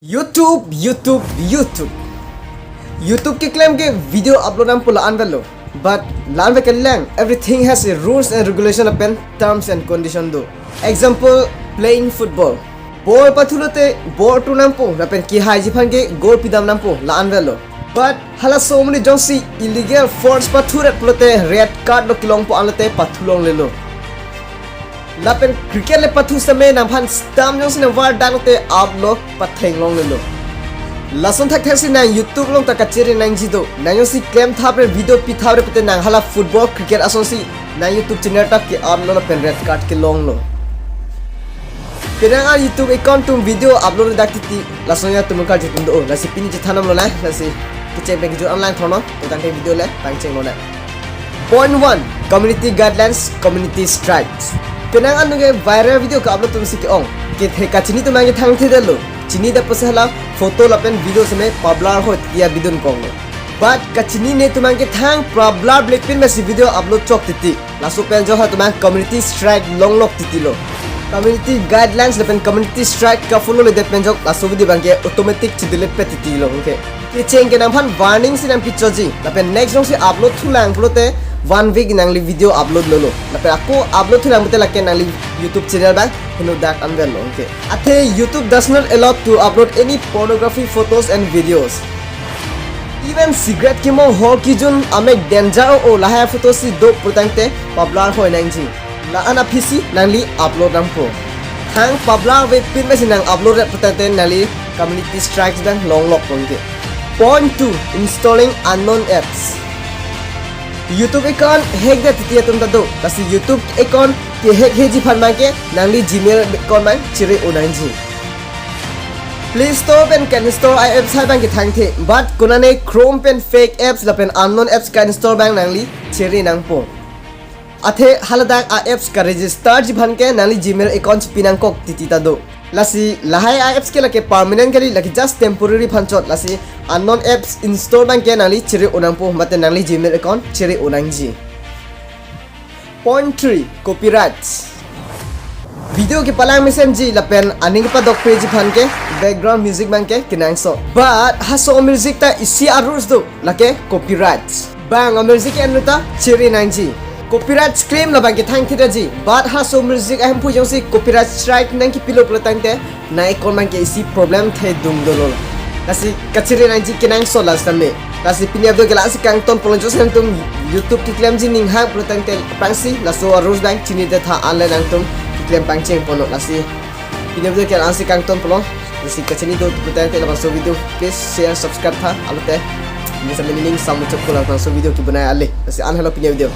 YouTube keklem ke video uploadan pula anvelo, but lan ve kellang everything has a rules and regulation apen terms and condition do. Example, playing football. Ball pathulote ball tu nampo apen ki haji phange goal pidam nampo la anvelo. But hala so many jonsi illegal force pathuret pulote red card lo kilong po anlote pathulong lelo. Lapen cricket le pathu samay nampan stam jong sin war danote upload patheng long lelo. Lason thak thak sin nang YouTube long takachiri nangji do. Nang si claim thapre video pithavre pute nang hala football cricket ason si nang YouTube channel tak ke upload pen red card ke long lo. Penang YouTube account tum video upload dak titi lason ya tum kal jitum do. Lasi pini jithanam lo na lasi kecek bagi jo online thono tang video le pangcheng lo na. Point 1, community guidelines, community strikes. Penang anuge viral video ka upload tum siki ong ke the kachini tum mangi thang the lo chini da pasala photo lapen video same popular hot ya bidun kong lo but kachini ne tum mangi thang popular blackpin me si video upload chok titi laso pen jo ha tum community strike long lok titi lo community guidelines lapen community strike ka follow le de pen jo laso video bangke automatic chi delete pe titi lo okay ke cheng ke nam phan warning sin am picture ji lapen next jong si upload thulang flote 1 week nangli video upload lolo lape aku upload thulang bute lakke nangli YouTube channel bang hino dak anvel okay athe YouTube does not allow to upload any pornography photos and videos even cigarette kimo ho kijun ame danger o lahaya photos si do putangte popular hoi nangji la ana pc nangli upload rampo hang popular web pin me sinang upload rat putangte nangli community strikes bang long lock okay point 2 installing unknown apps YouTube account hack da titia tum do kasi YouTube account ke hack heji phan ma ke nangli Gmail account man chire onanji Play Store pen can install apps hai bang ke thang the but kunane Chrome pen fake apps la pen unknown apps can install bang nangli chire nangpo athe haladak apps ka register ji phan ke nangli Gmail account pinang kok titita do lasi lahai apps ke lake permanent kali laki just temporary phanchot lasi unknown apps install bang ke nangli chire onangpo mate nangli Gmail account chire onangji point 3 copyrights video ke palang mesen ji lapen aning pa dok page phan ke background music bang ke kenangsot but haso music ta isi rules do lake copyrights bang music enuta chire nangji copyright claim la bang ke thang thira ji but haso music ahem pu jong si copyright strike nang ki pilo platang te nai kon bang ke isi problem the dum do lo kasi kachire nangji kenangsot la same kasi pinya do gelasi kang ton polon josem tum YouTube ki claim ji ning hang platang te pangsi la so rules bank chini de tha online ang tum ki claim pangcheng pono lasi pinya do ke ansi kang ton polon lasi kachini do platang te la so video please share subscribe tha alote ni sampai ning sam chok ko la so video ki banaya ale lasi an hello pinya video